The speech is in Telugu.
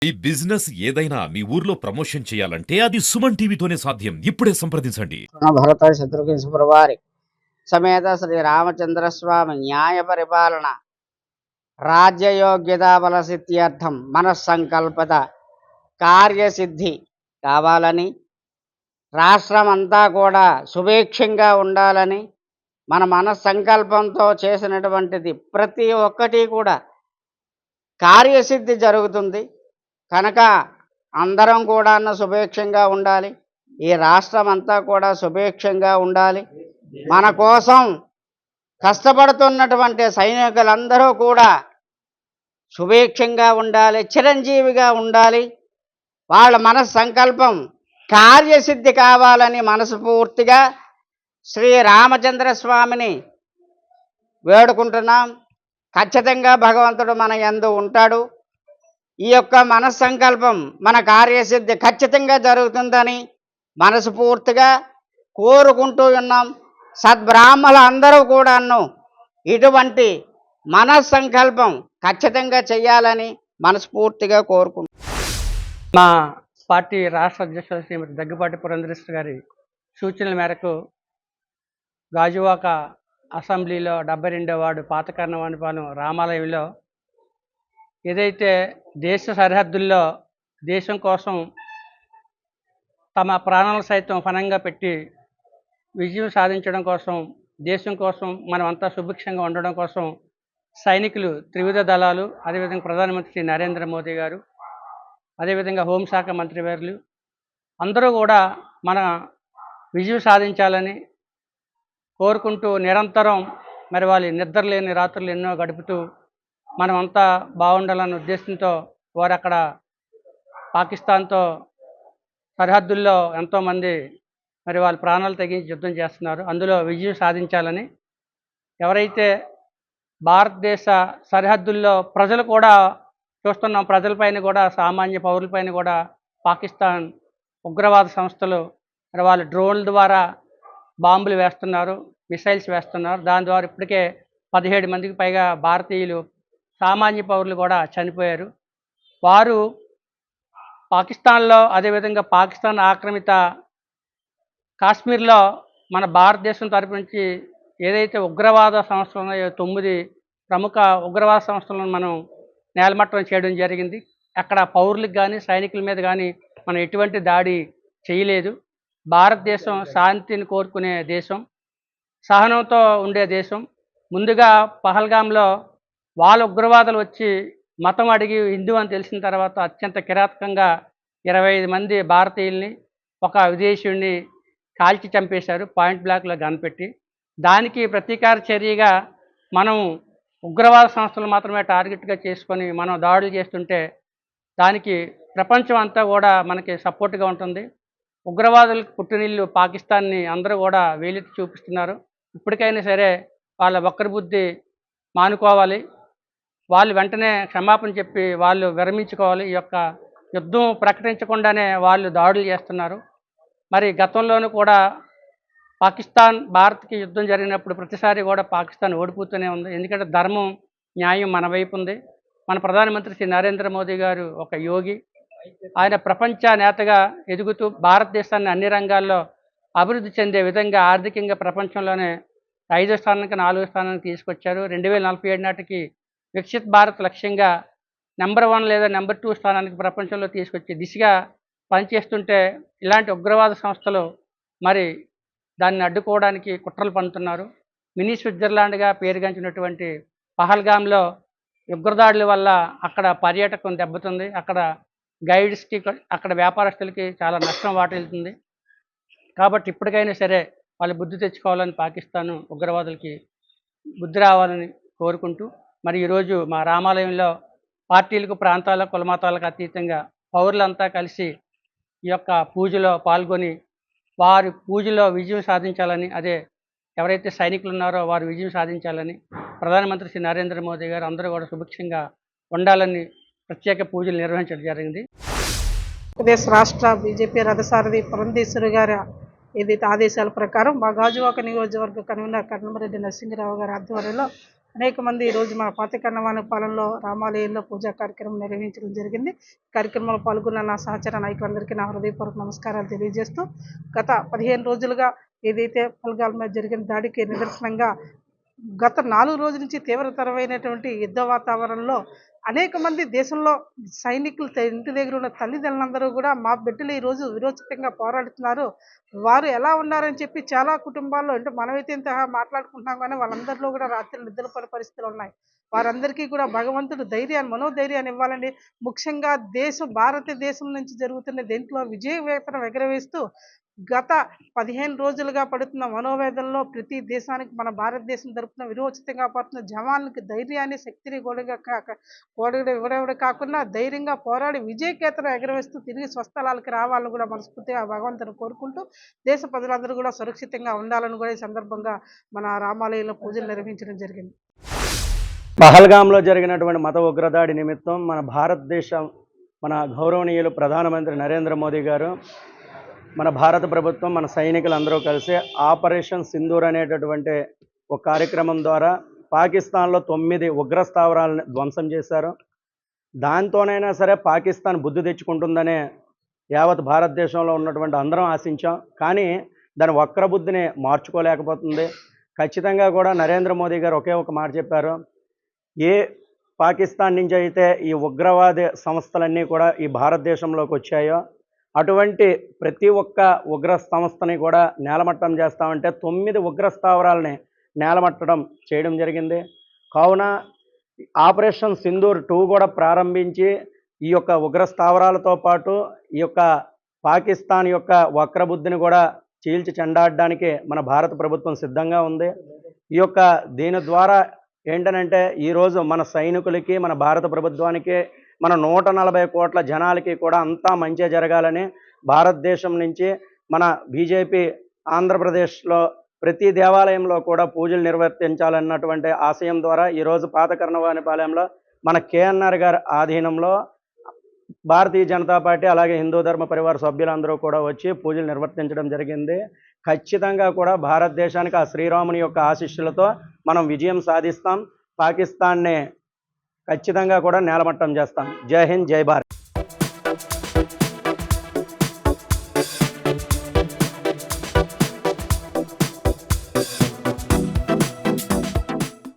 ఈ బిజినెస్ ఏదైనా మీ ఊర్లో ప్రమోషన్ చేయాలంటే అది సుమన్ టీవీతోనే సాధ్యం. ఇప్పుడే సంప్రదించండి. భరత శత్రుఘ్న శుభ్రవారి సమేత శ్రీ రామచంద్ర స్వామి న్యాయ పరిపాలన రాజ్యయోగ్యతా బల సిద్ధ్యర్థం మనస్సంకల్పత కార్యసిద్ధి కావాలని, రాష్ట్రం అంతా కూడా సుభిక్షంగా ఉండాలని మన మనస్సంకల్పంతో చేసినటువంటిది ప్రతి ఒక్కటి కూడా కార్యసిద్ధి జరుగుతుంది. కనుక అందరం కూడా సుభిక్షంగా ఉండాలి. ఈ రాష్ట్రం అంతా కూడా సుభిక్షంగా ఉండాలి. మన కోసం కష్టపడుతున్నటువంటి సైనికులందరూ కూడా సుభిక్షంగా ఉండాలి, చిరంజీవిగా ఉండాలి. వాళ్ళ మనస్సంకల్పం కార్యసిద్ధి కావాలని మనస్ఫూర్తిగా శ్రీ రామచంద్ర స్వామిని వేడుకుంటున్నాం. ఖచ్చితంగా భగవంతుడు మన యందు ఉంటాడు. ఈ యొక్క మనస్సంకల్పం మన కార్యసిద్ధి ఖచ్చితంగా జరుగుతుందని మనస్ఫూర్తిగా కోరుకుంటూ ఉన్నాం. సద్బ్రాహ్మణులు అందరూ కూడాను ఇటువంటి మనస్సంకల్పం ఖచ్చితంగా చేయాలని మనస్ఫూర్తిగా కోరుకుంటున్నాం. మా పార్టీ రాష్ట్ర అధ్యక్షులు శ్రీమతి దగ్గుపాటి పురంధరేశ్వరి గారి సూచనల మేరకు గాజువాక అసెంబ్లీలో 72వ వార్డు పాత కర్ణవాణిపాలెం రామాలయంలో ఏదైతే దేశ సరిహద్దుల్లో దేశం కోసం తమ ప్రాణాలు సైతం ఫనంగా పెట్టి విజయం సాధించడం కోసం, దేశం కోసం మనమంతా సుభిక్షంగా ఉండడం కోసం సైనికులు, త్రివిధ దళాలు, అదేవిధంగా ప్రధానమంత్రి నరేంద్ర మోదీ గారు, అదేవిధంగా హోంశాఖ మంత్రివర్యులు అందరూ కూడా మన విజయం సాధించాలని కోరుకుంటూ నిరంతరం మరి వాళ్ళు నిద్రలేని రాత్రులు ఎన్నో గడుపుతూ మనమంతా బాగుండాలన్న ఉద్దేశంతో వారు అక్కడ పాకిస్తాన్తో సరిహద్దుల్లో ఎంతోమంది మరి వాళ్ళ ప్రాణాలు తెగించి యుద్ధం చేస్తున్నారు. అందులో విజయం సాధించాలని ఎవరైతే భారతదేశ సరిహద్దుల్లో ప్రజలు కూడా చూస్తున్నాం, ప్రజలపైన కూడా సామాన్య పౌరులపైన కూడా పాకిస్తాన్ ఉగ్రవాద సంస్థలు మరి వాళ్ళు డ్రోన్ల ద్వారా బాంబులు వేస్తున్నారు, మిసైల్స్ వేస్తున్నారు. దాని ద్వారా ఇప్పటికే 17 మందికి పైగా భారతీయులు సామాన్య పౌరులు కూడా చనిపోయారు. వారు పాకిస్తాన్లో, అదేవిధంగా పాకిస్తాన్ ఆక్రమిత కాశ్మీర్లో మన భారతదేశం తరపు నుంచి ఏదైతే ఉగ్రవాద సంస్థలు ఉన్నాయో 9 ప్రముఖ ఉగ్రవాద సంస్థలను మనం నేలమట్టం చేయడం జరిగింది. అక్కడ పౌరులకు కానీ సైనికుల మీద కానీ మనం ఎటువంటి దాడి చేయలేదు. భారతదేశం శాంతిని కోరుకునే దేశం, సహనంతో ఉండే దేశం. ముందుగా పహల్గామ్లో వాళ్ళ ఉగ్రవాదులు వచ్చి మతం అడిగి హిందూ అని తెలిసిన తర్వాత అత్యంత కిరాతకంగా 25 మంది భారతీయుల్ని, ఒక విదేశీయుడిని కాల్చి చంపేశారు పాయింట్ బ్లాక్లో కనిపెట్టి. దానికి ప్రతీకార చర్యగా మనం ఉగ్రవాద సంస్థలు మాత్రమే టార్గెట్గా చేసుకొని మనం దాడులు చేస్తుంటే దానికి ప్రపంచం అంతా కూడా మనకి సపోర్ట్గా ఉంటుంది. ఉగ్రవాదులకు పుట్టినిల్లు పాకిస్తాన్ని అందరూ కూడా వేలెత్తి చూపిస్తున్నారు. ఇప్పటికైనా సరే వాళ్ళ వక్ర బుద్ధి మానుకోవాలి. వాళ్ళు వెంటనే క్షమాపణ చెప్పి వాళ్ళు విరమించుకోవాలి. ఈ యొక్క యుద్ధం ప్రకటించకుండానే వాళ్ళు దాడులు చేస్తున్నారు. మరి గతంలోనూ కూడా పాకిస్తాన్ భారత్కి యుద్ధం జరిగినప్పుడు ప్రతిసారి కూడా పాకిస్తాన్ ఓడిపోతూనే ఉంది. ఎందుకంటే ధర్మం, న్యాయం మన వైపు ఉంది. మన ప్రధానమంత్రి శ్రీ నరేంద్ర మోదీ గారు ఒక యోగి. ఆయన ప్రపంచ నేతగా ఎదుగుతూ భారతదేశాన్ని అన్ని రంగాల్లో అభివృద్ధి చెందే విధంగా ఆర్థికంగా ప్రపంచంలోనే 5వ స్థానానికి 4వ స్థానానికి తీసుకొచ్చారు. 2047 నాటికి వికసిత్ భారత్ లక్ష్యంగా నెంబర్ 1 లేదా నెంబర్ 2 స్థానానికి ప్రపంచంలో తీసుకొచ్చే దిశగా పనిచేస్తుంటే ఇలాంటి ఉగ్రవాద సంస్థలు మరి దాన్ని అడ్డుకోవడానికి కుట్రలు పన్నుతున్నారు. మినీ స్విట్జర్లాండ్గా పేరుగాంచినటువంటి పహల్గామ్లో ఉగ్రదాడుల వల్ల అక్కడ పర్యాటకం దెబ్బతుంది. అక్కడ గైడ్స్కి, అక్కడ వ్యాపారస్తులకి చాలా నష్టం వాటిల్లుతుంది. కాబట్టి ఇప్పటికైనా సరే వాళ్ళు బుద్ధి తెచ్చుకోవాలని, పాకిస్తాన్ ఉగ్రవాదులకి బుద్ధి రావాలని కోరుకుంటూ మరి ఈరోజు మా రామాలయంలో పార్టీలకు, ప్రాంతాలకు, కులమతాలకు అతీతంగా పౌరులంతా కలిసి ఈ యొక్క పూజలో పాల్గొని వారి పూజలో విజయం సాధించాలని, అదే ఎవరైతే సైనికులు ఉన్నారో వారు విజయం సాధించాలని, ప్రధానమంత్రి శ్రీ నరేంద్ర మోదీ గారు అందరూ కూడా సుభిక్షంగా ఉండాలని ప్రత్యేక పూజలు నిర్వహించడం జరిగింది. ఆంధ్రప్రదేశ్ రాష్ట్ర బీజేపీ రథసారథి పురంధేశ్వరి గారి ఏదైతే ఆదేశాల ప్రకారం మా గాజువాక నియోజకవర్గ కన్వీనర్ కన్నమరెడ్డి నరసింహరావు గారి ఆధ్వర్యంలో అనేక మంది ఈరోజు మన పాతకన్నవానిపాలెంలో రామాలయంలో పూజా కార్యక్రమం నిర్వహించడం జరిగింది. కార్యక్రమంలో పాల్గొన్న నా సహచర నాయకులందరికీ నా హృదయపూర్వక నమస్కారాలు తెలియజేస్తూ, గత 15 రోజులుగా ఏదైతే పహల్గామ్ మీద జరిగిన దాడికి నిదర్శనంగా గత 4 రోజుల నుంచి తీవ్రతరమైనటువంటి యుద్ధ వాతావరణంలో అనేక మంది దేశంలో సైనికులు ఇంటి దగ్గర ఉన్న తల్లిదండ్రులందరూ కూడా మా బిడ్డలు ఈరోజు విరోచితంగా పోరాడుతున్నారు. వారు ఎలా ఉన్నారని చెప్పి చాలా కుటుంబాల్లో అంటే మనమైతే ఇంత మాట్లాడుకుంటున్నాం కానీ వాళ్ళందరిలో కూడా రాత్రి నిద్రపోని పరిస్థితులు ఉన్నాయి. వారందరికీ కూడా భగవంతుడు ధైర్యాన్ని మనోధైర్యాన్ని ఇవ్వాలండి. ముఖ్యంగా భారతదేశం నుంచి జరుగుతున్న దేంట్లో విజయవేతనం ఎగరవేస్తూ గత 15 రోజులుగా పడుతున్న మనోవేదనలో ప్రతి దేశానికి మన భారతదేశం తరపున విరోచితంగా పడుతున్న జవాన్లకి ధైర్యాన్ని, శక్తిని ఇవ్వడమే కాకుండా ధైర్యంగా పోరాడి విజయకేతనం ఎగరవేస్తూ తిరిగి స్వస్థలాలకు రావాలని కూడా మనస్ఫూర్తిగా భగవంతుని కోరుకుంటూ దేశ ప్రజలందరూ కూడా సురక్షితంగా ఉండాలని కూడా ఈ సందర్భంగా మన రామాలయంలో పూజలు నిర్వహించడం జరిగింది. పహల్గామ్లో జరిగినటువంటి మత ఉగ్రదాడి నిమిత్తం మన భారతదేశం మన గౌరవనీయులు ప్రధానమంత్రి నరేంద్ర మోదీ గారు, మన భారత ప్రభుత్వం, మన సైనికులందరూ కలిసి ఆపరేషన్ సింధూర్ అనేటటువంటి ఒక కార్యక్రమం ద్వారా పాకిస్తాన్లో 9 ఉగ్రస్థావరాలను ధ్వంసం చేశారు. దాంతోనైనా సరే పాకిస్తాన్ బుద్ధి తెచ్చుకుంటుందనే యావత్ భారతదేశంలో ఉన్నటువంటి అందరం ఆశించాం. కానీ దాని వక్రబుద్ధిని మార్చుకోలేకపోతుంది. ఖచ్చితంగా కూడా నరేంద్ర మోదీ గారు ఒకే ఒక మాట చెప్పారు, ఏ పాకిస్తాన్ నుంచి అయితే ఈ ఉగ్రవాద సంస్థలన్నీ కూడా ఈ భారతదేశంలోకి వచ్చాయో అటువంటి ప్రతి ఒక్క ఉగ్ర సంస్థని కూడా నేలమట్టం చేస్తామంటే 9 ఉగ్రస్థావరాలని నేలమట్టడం చేయడం జరిగింది. కావున ఆపరేషన్ సింధూర్ 2 కూడా ప్రారంభించి ఈ యొక్క ఉగ్రస్థావరాలతో పాటు ఈ యొక్క పాకిస్తాన్ యొక్క వక్రబుద్ధిని కూడా చీల్చి చెండాడడానికి మన భారత ప్రభుత్వం సిద్ధంగా ఉంది. ఈ యొక్క దీని ద్వారా ఏంటనంటే ఈరోజు మన సైనికులకి, మన భారత ప్రభుత్వానికి, మన 140 కోట్ల జనాలకి కూడా అంతా మంచి జరగాలని భారతదేశం నుంచి మన బీజేపీ ఆంధ్రప్రదేశ్లో ప్రతి దేవాలయంలో కూడా పూజలు నిర్వర్తించాలన్నటువంటి ఆశయం ద్వారా ఈరోజు పాతకర్ణవానిపాలెంలో మన కేఎన్ఆర్ గారి ఆధీనంలో భారతీయ జనతా పార్టీ అలాగే హిందూ ధర్మ పరివార సభ్యులందరూ కూడా వచ్చి పూజలు నిర్వర్తించడం జరిగింది. ఖచ్చితంగా కూడా భారతదేశానికి ఆ శ్రీరాముని యొక్క ఆశీస్సులతో మనం విజయం సాధిస్తాం. పాకిస్తాన్ని ఖచ్చితంగా కూడా నేలమట్టం చేస్తాం. జై హింద్, జై భారత్.